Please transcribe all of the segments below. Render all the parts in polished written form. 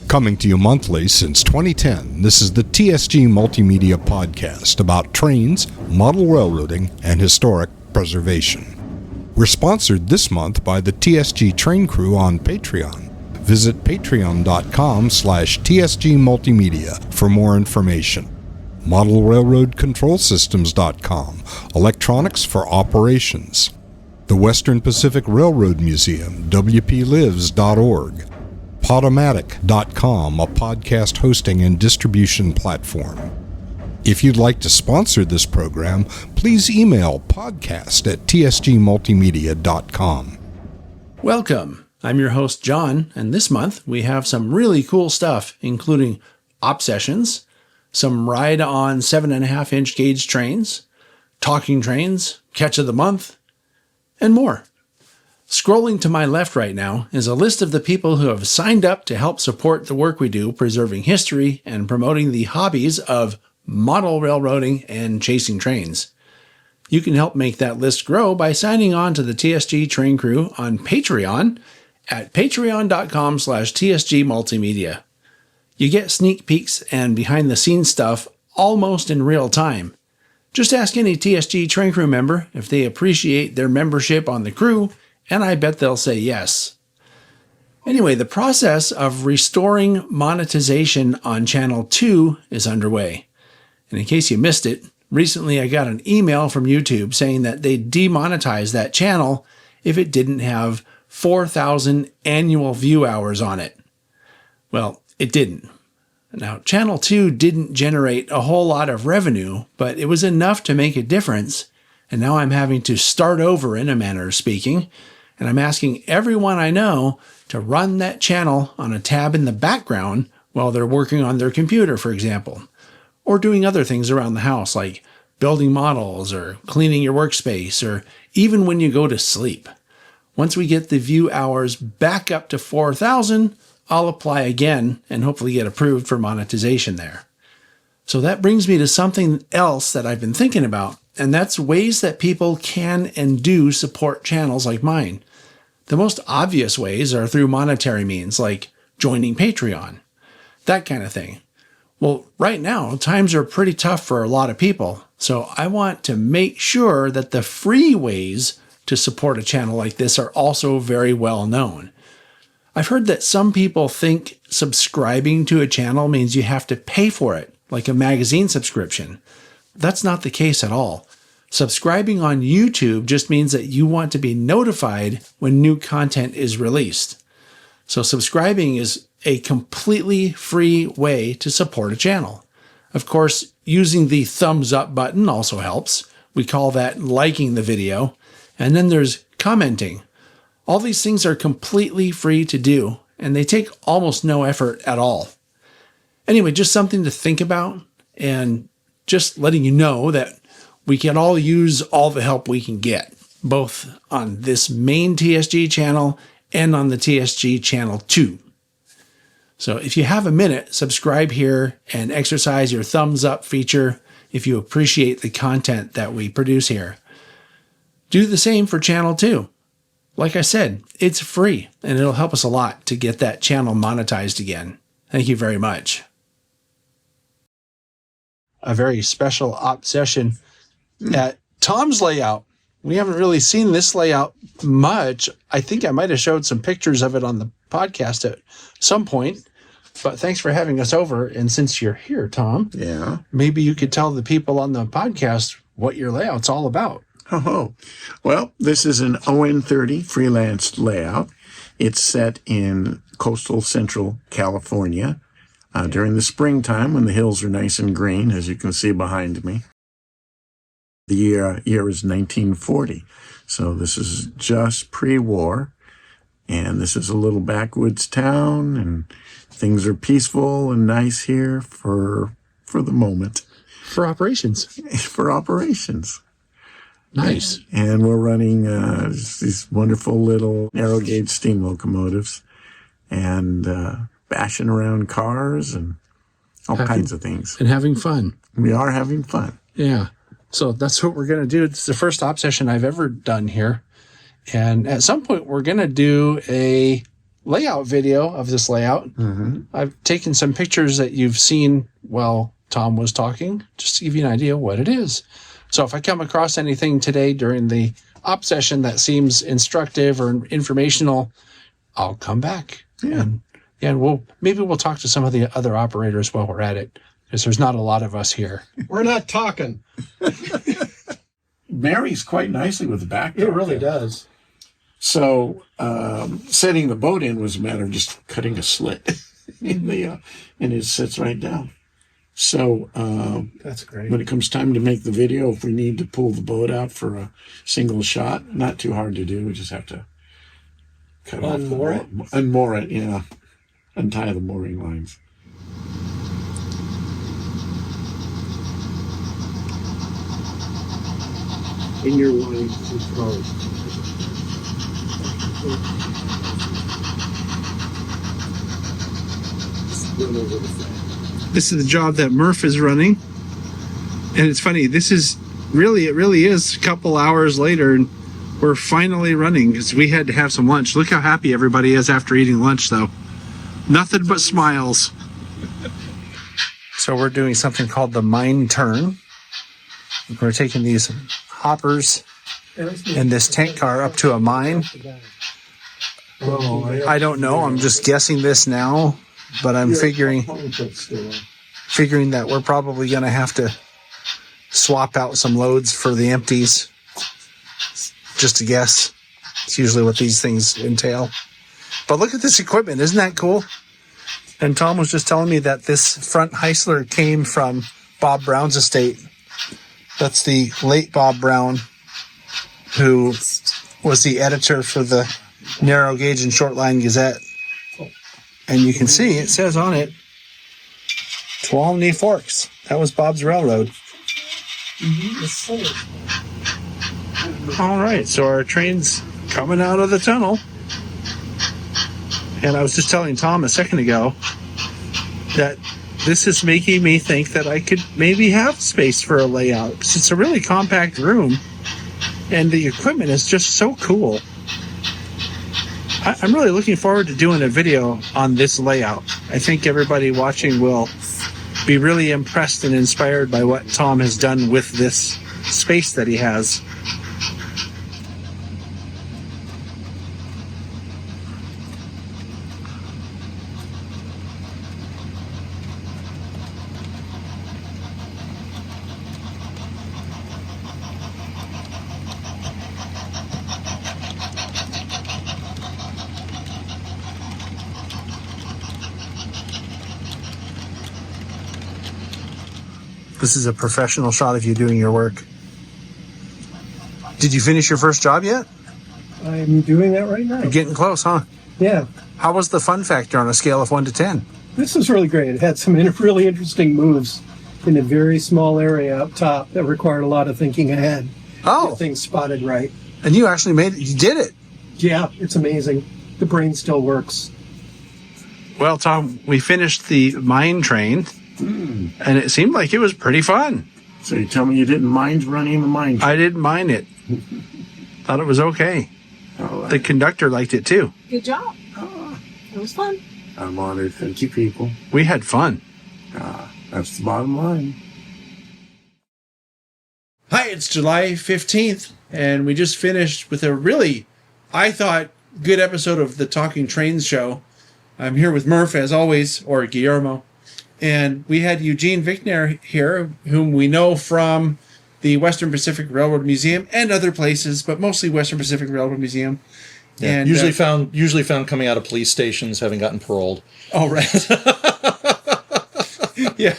Coming to you monthly since 2010, this is the TSG Multimedia Podcast about trains, model railroading, and historic preservation. We're sponsored this month by the TSG Train Crew on Patreon. Visit patreon.com/TSG Multimedia for more information. ModelRailroadControlSystems.com, electronics for operations. The Western Pacific Railroad Museum, WPLives.org. Podomatic.com, a podcast hosting and distribution platform. If you'd like to sponsor this program, please email podcast@tsgmultimedia.com. Welcome. I'm your host, John, and this month we have some really cool stuff, including op sessions, some ride on 7.5-inch gauge trains, talking trains, catch of the month, and more. Scrolling to my left right now is a list of the people who have signed up to help support the work we do preserving history and promoting the hobbies of model railroading and chasing trains. You can help make that list grow by signing on to the TSG Train Crew on Patreon at patreon.com/TSG Multimedia. You get sneak peeks and behind-the-scenes stuff almost in real time. Just ask any TSG Train Crew member if they appreciate their membership on the crew, and I bet they'll say yes. Anyway, the process of restoring monetization on Channel 2 is underway. And in case you missed it, recently I got an email from YouTube saying that they'd demonetize that channel if it didn't have 4,000 annual view hours on it. Well, it didn't. Now, Channel 2 didn't generate a whole lot of revenue, but it was enough to make a difference, and now I'm having to start over in a manner of speaking, and I'm asking everyone I know to run that channel on a tab in the background while they're working on their computer, for example, or doing other things around the house like building models or cleaning your workspace, or even when you go to sleep. Once we get the view hours back up to 4,000, I'll apply again and hopefully get approved for monetization there. So that brings me to something else that I've been thinking about, and that's ways that people can and do support channels like mine. The most obvious ways are through monetary means, like joining Patreon, that kind of thing. Well, right now, times are pretty tough for a lot of people, so I want to make sure that the free ways to support a channel like this are also very well known. I've heard that some people think subscribing to a channel means you have to pay for it, like a magazine subscription. That's not the case at all. Subscribing on YouTube just means that you want to be notified when new content is released. So subscribing is a completely free way to support a channel. Of course, using the thumbs up button also helps. We call that liking the video. And then there's commenting. All these things are completely free to do, and they take almost no effort at all. Anyway, just something to think about, and just letting you know that we can all use all the help we can get, both on this main TSG channel and on the TSG channel 2. So if you have a minute, subscribe here and exercise your thumbs up feature if you appreciate the content that we produce here. Do the same for channel 2. Like I said, it's free, and it'll help us a lot to get that channel monetized again. Thank you very much. A very special op session at Tom's layout. We haven't really seen this layout much. I think I might have showed some pictures of it on the podcast at some point, but thanks for having us over. And since you're here, Tom, maybe you could tell the people on the podcast what your layout's all about. Oh, well, this is an ON30 freelance layout. It's set in coastal central California during the springtime when the hills are nice and green, as you can see behind me. The year is 1940, so this is just pre-war, and this is a little backwoods town, and things are peaceful and nice here for the moment. For operations. For operations. Nice. And we're running these wonderful little narrow gauge steam locomotives and bashing around cars and all kinds of things. And having fun. We are having fun. Yeah. So that's what we're going to do. It's the first op session I've ever done here. And at some point, we're going to do a layout video of this layout. Mm-hmm. I've taken some pictures that you've seen while Tom was talking, just to give you an idea of what it is. So if I come across anything today during the op session that seems instructive or informational, I'll come back. Yeah. And we'll talk to some of the other operators while we're at it, because there's not a lot of us here. We're not talking. Marries quite nicely with the backdrop. It really does. So setting the boat in was a matter of just cutting a slit in the and it sits right down. So That's great. when it comes time to make the video, if we need to pull the boat out for a single shot, not too hard to do. We just have to cut off unmoor it, yeah, untie the mooring lines. In your line too close. This is the job that Murph is running. And it's funny, it really is a couple hours later, and we're finally running because we had to have some lunch. Look how happy everybody is after eating lunch, though. Nothing but smiles. So we're doing something called the mine turn. We're taking these hoppers and this tank car up to a mine. I don't know. I'm just guessing this now, but I'm figuring that we're probably going to have to swap out some loads for the empties. Just a guess. It's usually what these things entail. But look at this equipment. Isn't that cool? And Tom was just telling me that this front Heisler came from Bob Brown's estate. That's the late Bob Brown, who was the editor for the Narrow Gauge and Short Line Gazette. And you can see it says on it, Tuolumne Forks. That was Bob's railroad. All right, so our train's coming out of the tunnel. And I was just telling Tom a second ago that this is making me think that I could maybe have space for a layout, because it's a really compact room and the equipment is just so cool. I'm really looking forward to doing a video on this layout. I think everybody watching will be really impressed and inspired by what Tom has done with this space that he has. This is a professional shot of you doing your work. Did you finish your first job yet? I'm doing that right now. You're getting close, huh? Yeah. How was the fun factor on a scale of 1 to 10? This is really great. It had some really interesting moves in a very small area up top that required a lot of thinking ahead. Oh. Get things spotted right. And you actually made it. You did it. Yeah, it's amazing. The brain still works. Well, Tom, we finished the mine train, and it seemed like it was pretty fun. So you tell me you didn't mind running the mine? I didn't mind it. Thought it was okay. The conductor liked it too. Good job. It was fun. I'm honored. Thank you, people. We had fun. That's the bottom line. Hi, it's July 15th, and we just finished with a really, I thought, good episode of the Talking Trains show. I'm here with Murph, as always, or Guillermo. And we had Eugene Vickner here, whom we know from the Western Pacific Railroad Museum and other places, but mostly Western Pacific Railroad Museum. Yeah, And usually found coming out of police stations, having gotten paroled. Oh, right. Yeah.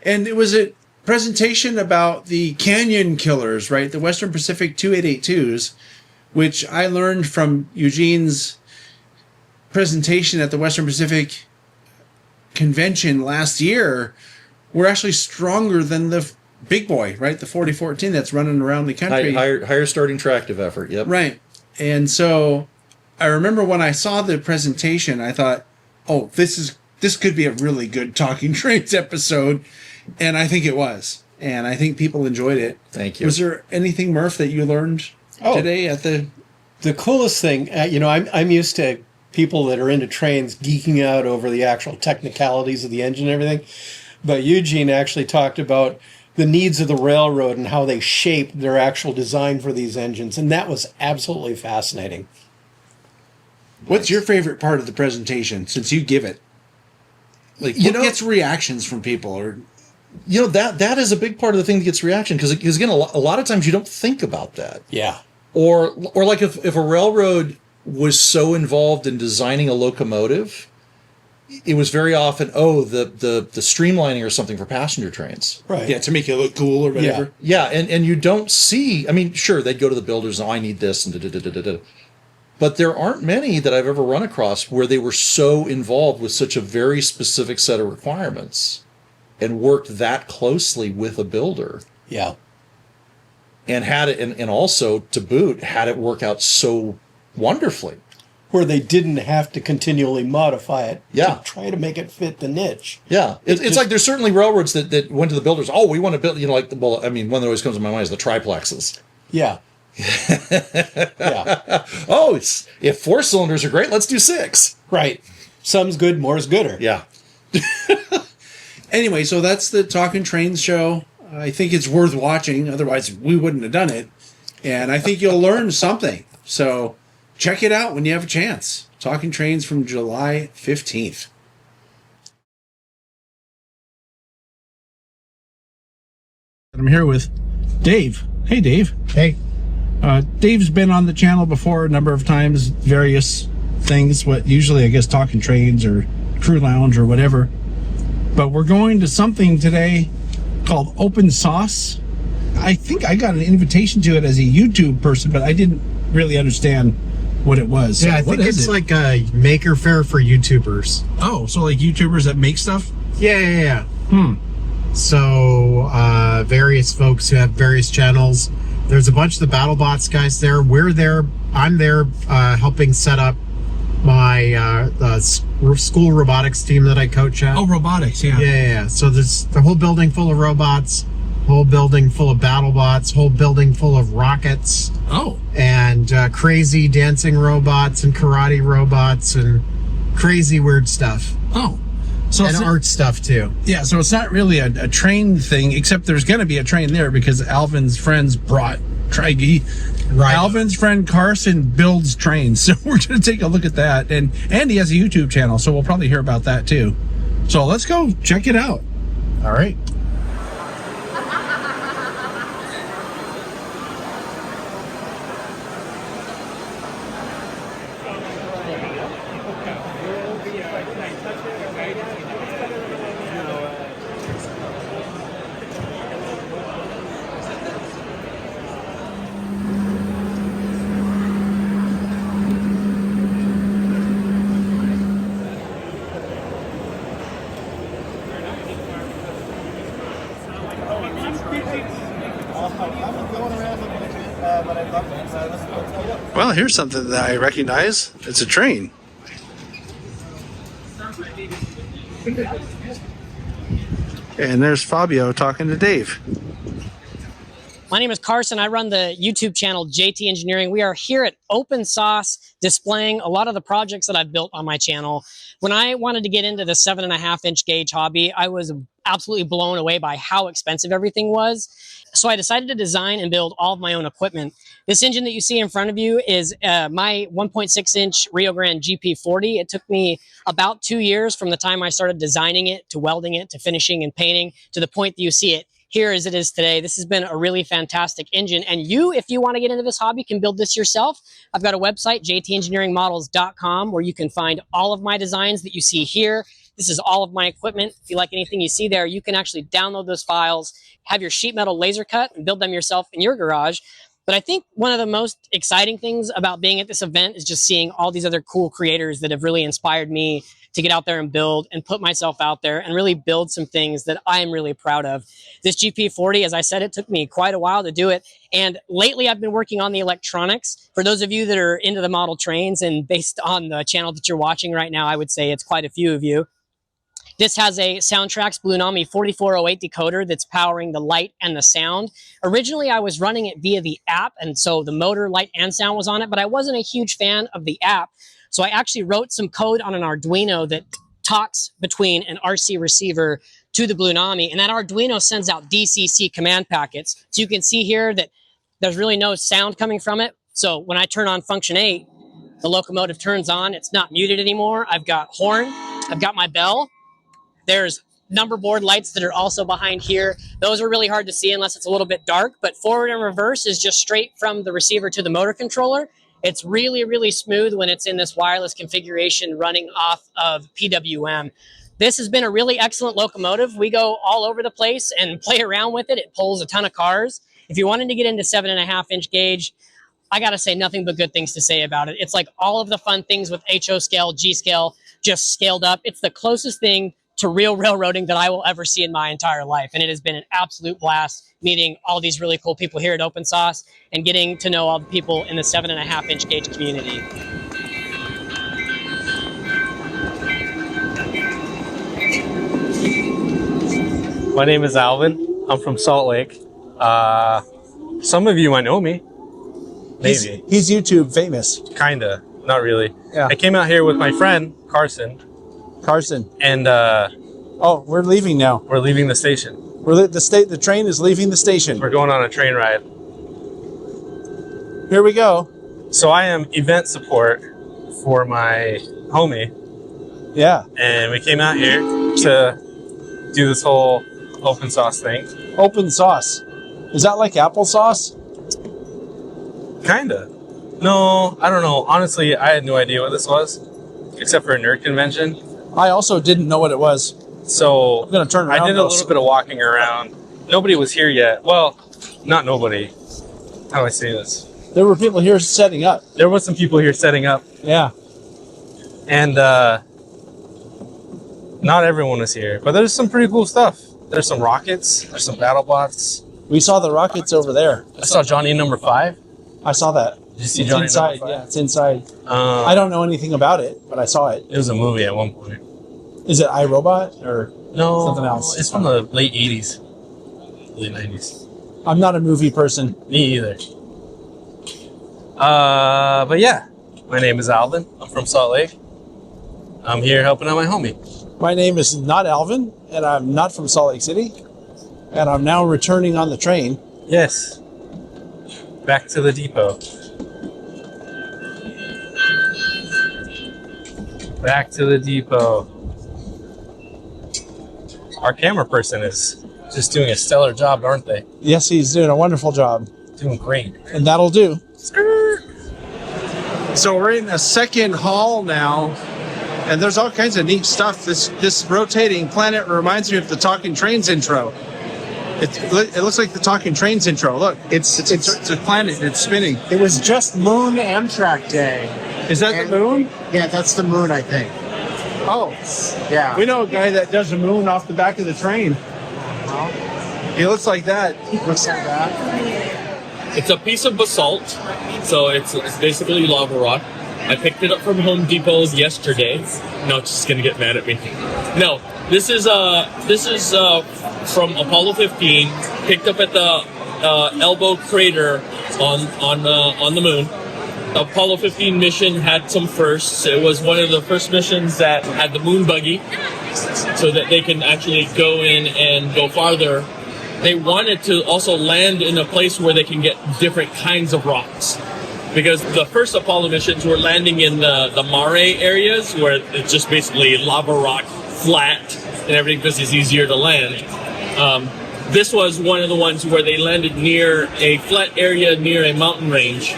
And it was a presentation about the Canyon Killers, right? The Western Pacific 2882s, which I learned from Eugene's presentation at the Western Pacific Convention last year, were actually stronger than the big boy, right? The 4014 that's running around the country. Higher starting tractive effort, yep. Right. And so I remember when I saw the presentation, I thought, oh, this could be a really good Talking Trains episode. And I think it was. And I think people enjoyed it. Thank you. Was there anything, Murph, that you learned today at the... The coolest thing, I'm used to people that are into trains geeking out over the actual technicalities of the engine and everything. But Eugene actually talked about the needs of the railroad and how they shaped their actual design for these engines. And that was absolutely fascinating. What's your favorite part of the presentation since you give it? Like, what gets reactions from people? Or that is a big part of the thing that gets reaction, because again, a lot of times you don't think about that. Yeah. Or like if a railroad was so involved in designing a locomotive, it was very often, the streamlining or something for passenger trains. Right. Yeah, to make it look cool or whatever. Yeah, and you don't see, I mean, sure, they'd go to the builders and, I need this, and da-da-da-da-da. But there aren't many that I've ever run across where they were so involved with such a very specific set of requirements and worked that closely with a builder. Yeah. And had it, and also to boot, had it work out so wonderfully. Where they didn't have to continually modify it to try to make it fit the niche. Yeah. It's like there's certainly railroads that went to the builders, we want to build, one that always comes to my mind is the triplexes. Yeah. Yeah. If 4 cylinders are great, let's do 6. Right. Some's good, more's gooder. Yeah. Anyway, so that's the Talking Trains show. I think it's worth watching. Otherwise, we wouldn't have done it. And I think you'll learn something. So check it out when you have a chance. Talking Trains from July 15th. I'm here with Dave. Hey, Dave. Hey. Dave's been on the channel before a number of times, various things, usually I guess Talking Trains or Crew Lounge or whatever. But we're going to something today called Open Sauce. I think I got an invitation to it as a YouTube person, but I didn't really understand what it was. Yeah, I think it's like a maker fair for YouTubers. Oh, so like YouTubers that make stuff? Yeah. So various folks who have various channels. There's a bunch of the BattleBots guys there. We're there. I'm there helping set up my school robotics team that I coach at. Oh, robotics, yeah. Yeah. So there's the whole building full of robots, whole building full of BattleBots, whole building full of rockets. Oh. And crazy dancing robots and karate robots and crazy weird stuff. Oh. So and art stuff too. Yeah, so it's not really a train thing, except there's going to be a train there because Alvin's friends brought Right. Alvin's friend Carson builds trains, so we're going to take a look at that. And he has a YouTube channel, so we'll probably hear about that too. So let's go check it out. All right. Well, here's something that I recognize. It's a train. And there's Fabio talking to Dave. My name is Carson. I run the YouTube channel JT Engineering. We are here at Open Sauce displaying a lot of the projects that I've built on my channel. When I wanted to get into the 7.5-inch gauge hobby, I was absolutely blown away by how expensive everything was. So I decided to design and build all of my own equipment. This engine that you see in front of you is my 1.6-inch Rio Grande GP40. It took me about 2 years from the time I started designing it to welding it to finishing and painting to the point that you see it here as it is today. This has been a really fantastic engine. And you, if you want to get into this hobby, can build this yourself. I've got a website, jtengineeringmodels.com, where you can find all of my designs that you see here. This is all of my equipment. If you like anything you see there, you can actually download those files, have your sheet metal laser cut, and build them yourself in your garage. But I think one of the most exciting things about being at this event is just seeing all these other cool creators that have really inspired me to get out there and build and put myself out there and really build some things that I'm really proud of. This GP40, as I said, it took me quite a while to do it. And lately I've been working on the electronics. For those of you that are into the model trains, and based on the channel that you're watching right now, I would say it's quite a few of you. This has a Soundtrax Bluenami 4408 decoder that's powering the light and the sound. Originally, I was running it via the app, and so the motor, light, and sound was on it, but I wasn't a huge fan of the app. So I actually wrote some code on an Arduino that talks between an RC receiver to the Blue Nami, and that Arduino sends out DCC command packets. So you can see here that there's really no sound coming from it. So when I turn on function 8, the locomotive turns on. It's not muted anymore. I've got horn. I've got my bell. There's number board lights that are also behind here. Those are really hard to see unless it's a little bit dark, but forward and reverse is just straight from the receiver to the motor controller. It's really, really smooth when it's in this wireless configuration running off of PWM. This has been a really excellent locomotive. We go all over the place and play around with it. It pulls a ton of cars. If you're wanting to get into 7.5-inch gauge, I got to say nothing but good things to say about it. It's like all of the fun things with HO scale, G scale, just scaled up. It's the closest thing to real railroading that I will ever see in my entire life. And it has been an absolute blast meeting all these really cool people here at Open Sauce and getting to know all the people in the 7.5-inch gauge community. My name is Alvin. I'm from Salt Lake. Some of you might know me. Maybe. He's YouTube famous. Kinda. Not really. Yeah. I came out here with my friend, Carson. And oh, we're leaving now. We're leaving the station. The train is leaving the station. We're going on a train ride. Here we go. So I am event support for my homie. Yeah. And we came out here to do this whole open sauce thing. Open sauce. Is that like applesauce? Kinda. No, I don't know. Honestly, I had no idea what this was, except for a nerd convention. I also didn't know what it was. So I'm gonna turn around. I did a little bit of walking around. Nobody was here yet. Well, not nobody. How do I say this? There were people here setting up. There was some people here setting up. Yeah. And not everyone was here, but there's some pretty cool stuff. There's some rockets. There's some battle bots. We saw the rockets over there. I saw Johnny number 5. I saw that. Did you see It's Johnny inside. number 5? Yeah, it's inside. I don't know anything about it, but I saw it. It was a movie at one point. Is it iRobot or No, something else? It's from the late 80s, late 90s. I'm not a movie person. Me either. But yeah, my name is Alvin. I'm from Salt Lake. I'm here helping out my homie. My name is not Alvin, and I'm not from Salt Lake City. And I'm now returning on the train. Yes. Back to the depot. Back to the depot. Our camera person is just doing a stellar job, aren't they? Yes, he's doing a wonderful job. Doing great. And that'll do. So we're in a second hall now, and there's all kinds of neat stuff. This rotating planet reminds me of the Talking Trains intro. It looks like the Talking Trains intro. Look, it's a planet. It's spinning. It was just Moon Amtrak Day. Is that the moon? Yeah, that's the moon, I think. Oh, Yeah. we know a guy that does a moon off the back of the train. He looks like that. Looks like that. It's a piece of basalt, so it's basically lava rock. I picked it up from Home Depot yesterday. No, it's just gonna get mad at me. No, this is from Apollo 15, picked up at the Elbow Crater on the moon. Apollo 15 mission had some firsts. It was one of the first missions that had the moon buggy, so that they can actually go in and go farther. They wanted to also land in a place where they can get different kinds of rocks, because the first Apollo missions were landing in the Mare areas where it's just basically lava rock, flat, and everything, because it's easier to land. This was one of the ones where they landed near a flat area near a mountain range.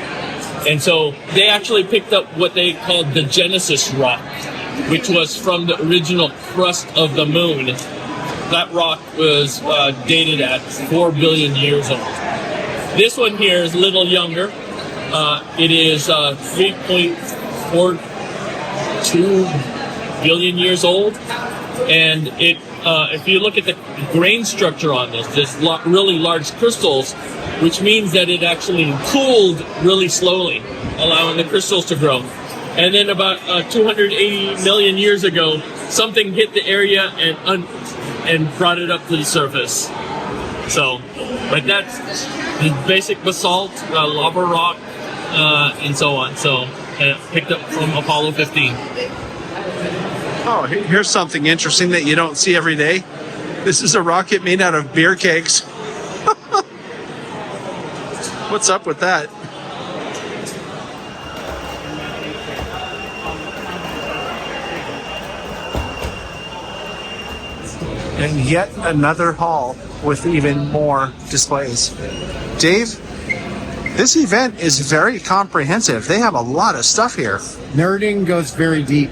And so they actually picked up what they called the Genesis rock, which was from the original crust of the moon. That rock was dated at 4 billion years old. This one here is a little younger. It is 3.42 billion years old. And it, if you look at the grain structure on this, there's really large crystals, which means that it actually cooled really slowly, allowing the crystals to grow. And then about 280 million years ago, something hit the area and brought it up to the surface. So, but that's the basic basalt, lava rock, and so on. So picked up from Apollo 15. Oh, here's something interesting that you don't see every day. This is a rocket made out of beer kegs. What's up with that? And yet another hall with even more displays. Dave, this event is very comprehensive. They have a lot of stuff here. Nerding goes very deep.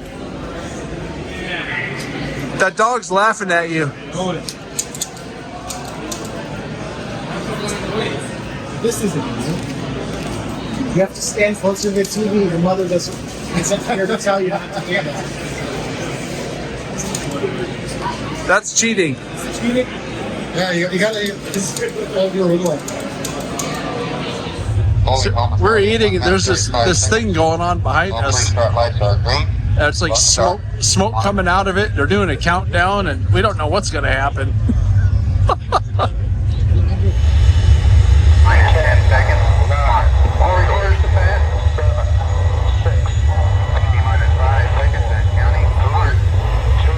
That dog's laughing at you. This isn't easy. You have to stand closer to the TV. Your mother doesn't. It's up here to tell you not to do that. That's cheating. Cheating? Yeah, you gotta just hold your little. So we're eating, and there's this thing going on behind us. It's like smoke coming out of it. They're doing a countdown, and we don't know what's going to happen. 10 seconds. 9. All recorders to pass. 7, 6. T-minus 5 seconds and counting. 1, 2.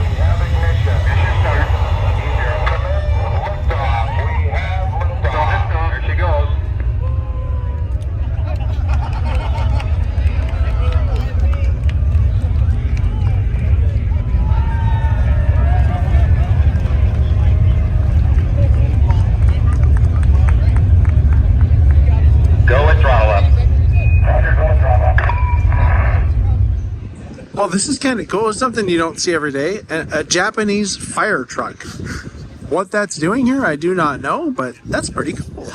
We have ignition. Mission start. Liftoff. We have liftoff. There she goes. Well, this is kind of cool. It's something you don't see every day. A Japanese fire truck. What that's doing here, I do not know, but that's pretty cool.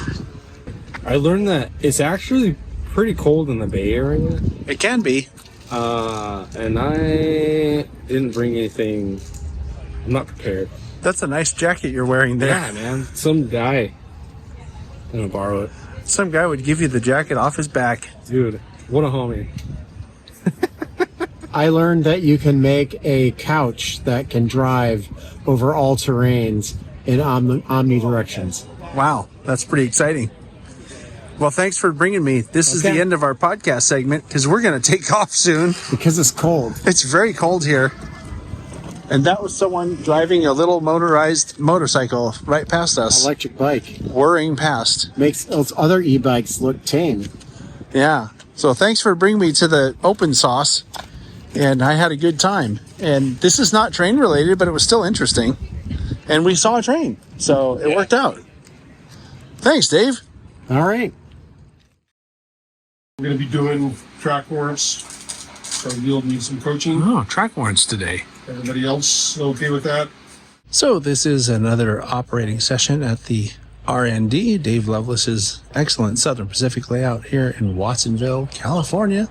I learned that it's actually pretty cold in the Bay Area. It can be. And I didn't bring anything. I'm not prepared. That's a nice jacket you're wearing there. Yeah, man. Some guy. I'm gonna borrow it. Some guy would give you the jacket off his back. Dude, what a homie. I learned that you can make a couch that can drive over all terrains in omnidirections. Wow, that's pretty exciting. Well, thanks for bringing me. This is the end of our podcast segment because we're going to take off soon. Because it's cold. It's very cold here. And that was someone driving a little motorized motorcycle right past us. Electric bike. Whirring past. Makes those other e-bikes look tame. Yeah. So thanks for bringing me to the open sauce. And I had a good time. And this is not train related, but it was still interesting. And we saw a train. So it worked out. Thanks, Dave. All right. We're going to be doing track warrants. So you'll need some coaching. Oh, track warrants today. Everybody else okay with that? So this is another operating session at the R&D, Dave Loveless's excellent Southern Pacific layout here in Watsonville, California.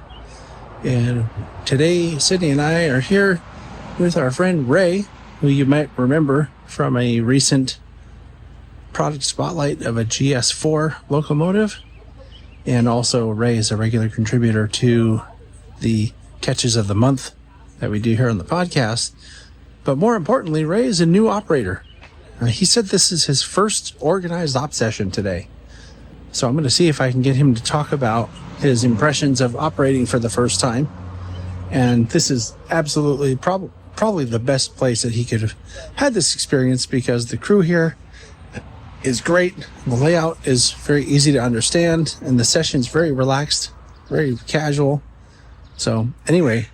And today, Sydney and I are here with our friend Ray, who you might remember from a recent product spotlight of a GS4 locomotive. And also Ray is a regular contributor to the Catches of the Month that we do here on the podcast. But more importantly, Ray is a new operator. He said this is his first organized op session today. So I'm going to see if I can get him to talk about his impressions of operating for the first time. And this is absolutely probably the best place that he could have had this experience because the crew here is great. The layout is very easy to understand and the session's very relaxed, very casual. So anyway,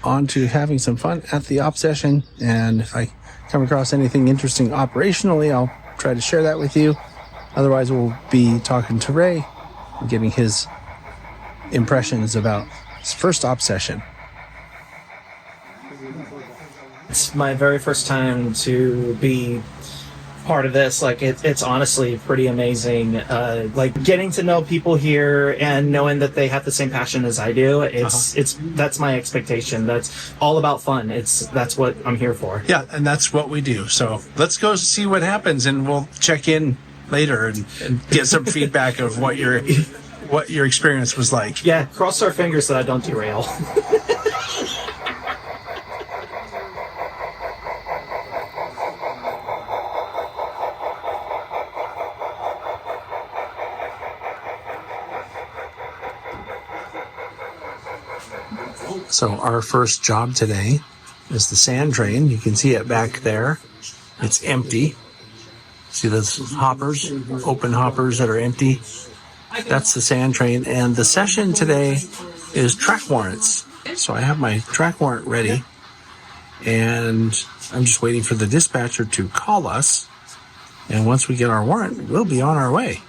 on to having some fun at the op session. And if I come across anything interesting operationally, I'll try to share that with you. Otherwise, we'll be talking to Ray and getting his impressions about his first op session. It's my very first time to be part of this. Like it's honestly pretty amazing. Like getting to know people here and knowing that they have the same passion as I do. That's my expectation. That's all about fun. That's what I'm here for. Yeah, and that's what we do. So let's go see what happens, and we'll check in later and get some feedback of what your experience was like. Yeah, cross our fingers that I don't derail. So our first job today is the sand train. You can see it back there. It's empty. See those hoppers, open hoppers that are empty? That's the sand train. And the session today is track warrants. So I have my track warrant ready, and I'm just waiting for the dispatcher to call us. And once we get our warrant, we'll be on our way.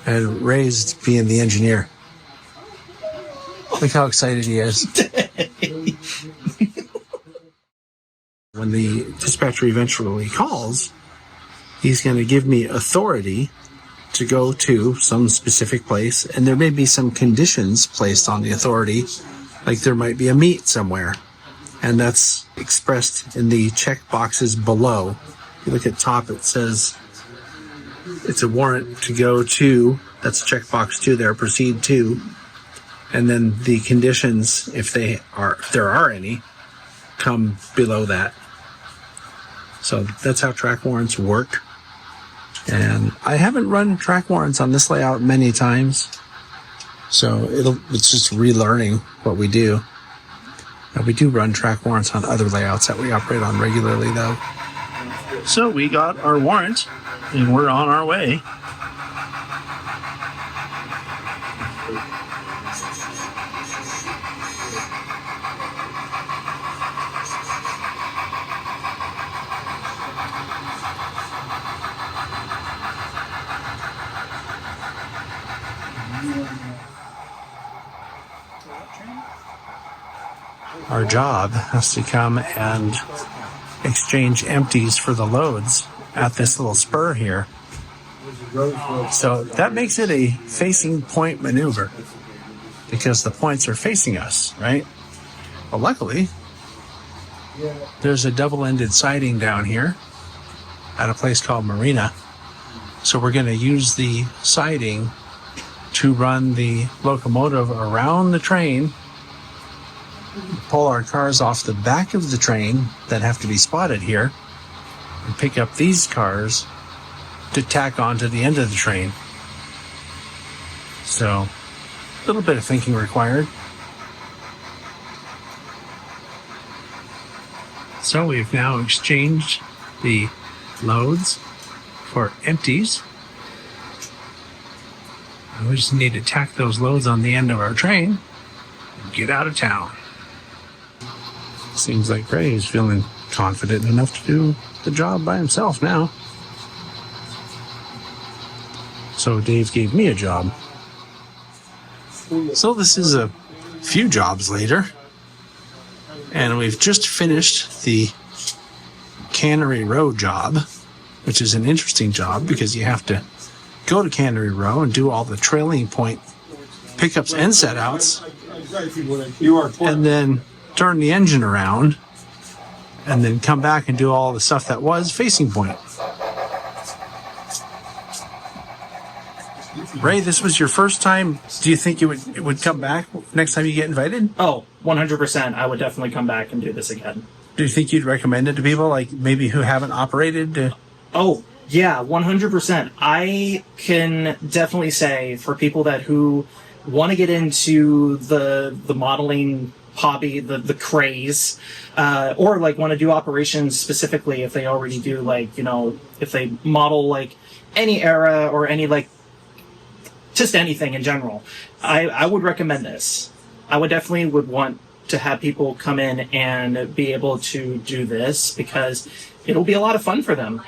And Ray's being the engineer. Look how excited he is. When the dispatcher eventually calls, he's going to give me authority to go to some specific place, and there may be some conditions placed on the authority, like there might be a meet somewhere, and that's expressed in the check boxes below. If you look at top, it says it's a warrant to go to, that's checkbox 2 there, proceed to, and then the conditions, if there are any, come below that. So that's how track warrants work. And I haven't run track warrants on this layout many times, so it's just relearning what we do. We do run track warrants on other layouts that we operate on regularly, though. So we got our warrant, and we're on our way. Our job has to come and exchange empties for the loads at this little spur here. So that makes it a facing point maneuver because the points are facing us, right? Well, luckily, there's a double-ended siding down here at a place called Marina. So we're going to use the siding to run the locomotive around the train, pull our cars off the back of the train that have to be spotted here, and pick up these cars to tack onto the end of the train. So, a little bit of thinking required. So we've now exchanged the loads for empties. We just need to tack those loads on the end of our train and get out of town. Seems like Ray is feeling confident enough to do the job by himself now. So Dave gave me a job. So this is a few jobs later, and we've just finished the Cannery Row job, which is an interesting job because you have to go to Cannery Row and do all the trailing point pickups and setouts, and then turn the engine around, and then come back and do all the stuff that was facing point. Ray, this was your first time. Do you think it would come back next time you get invited? Oh, 100%. I would definitely come back and do this again. Do you think you'd recommend it to people, like maybe who haven't operated? Oh, yeah, 100%. I can definitely say for people who want to get into the modeling hobby, the craze, or like want to do operations specifically, if they already do, like, you know, if they model like any era or any, like, just anything in general, I would recommend this. I would definitely want to have people come in and be able to do this because it'll be a lot of fun for them.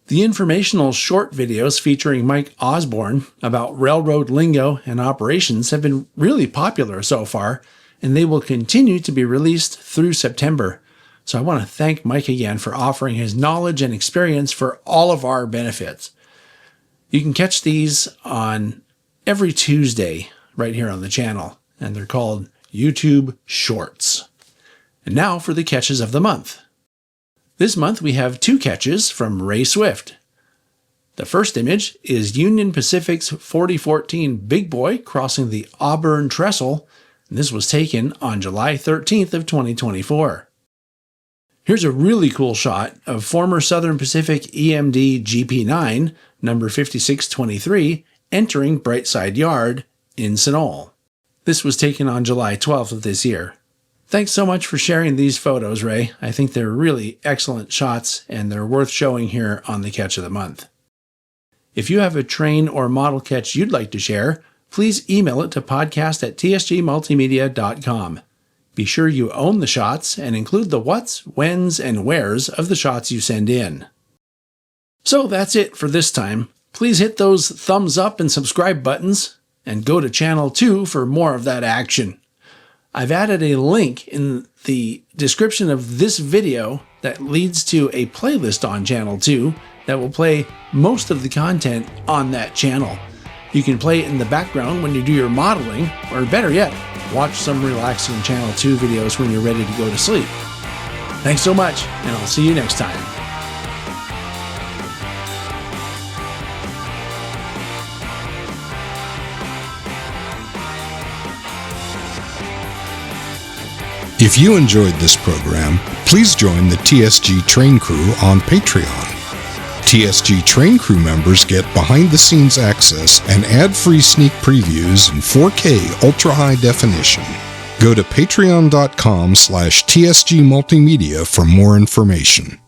The informational short videos featuring Mike Osborne about railroad lingo and operations have been really popular so far, and they will continue to be released through September. So I want to thank Mike again for offering his knowledge and experience for all of our benefits. You can catch these on every Tuesday right here on the channel, and they're called YouTube Shorts. And now for the catches of the month. This month we have 2 catches from Ray Swift. The first image is Union Pacific's 4014 Big Boy crossing the Auburn Trestle, and this was taken on July 13th of 2024. Here's a really cool shot of former Southern Pacific EMD GP9, number 5623, entering Brightside Yard in Sunol. This was taken on July 12th of this year. Thanks so much for sharing these photos, Ray. I think they're really excellent shots, and they're worth showing here on the Catch of the Month. If you have a train or model catch you'd like to share, please email it to podcast@tsgmultimedia.com. Be sure you own the shots and include the whats, whens, and wheres of the shots you send in. So that's it for this time. Please hit those thumbs up and subscribe buttons, and go to Channel 2 for more of that action. I've added a link in the description of this video that leads to a playlist on Channel 2 that will play most of the content on that channel. You can play it in the background when you do your modeling, or better yet, watch some relaxing Channel 2 videos when you're ready to go to sleep. Thanks so much, and I'll see you next time. If you enjoyed this program, please join the TSG Train Crew on Patreon. TSG Train Crew members get behind-the-scenes access and ad-free sneak previews in 4K ultra-high definition. Go to patreon.com/TSG Multimedia for more information.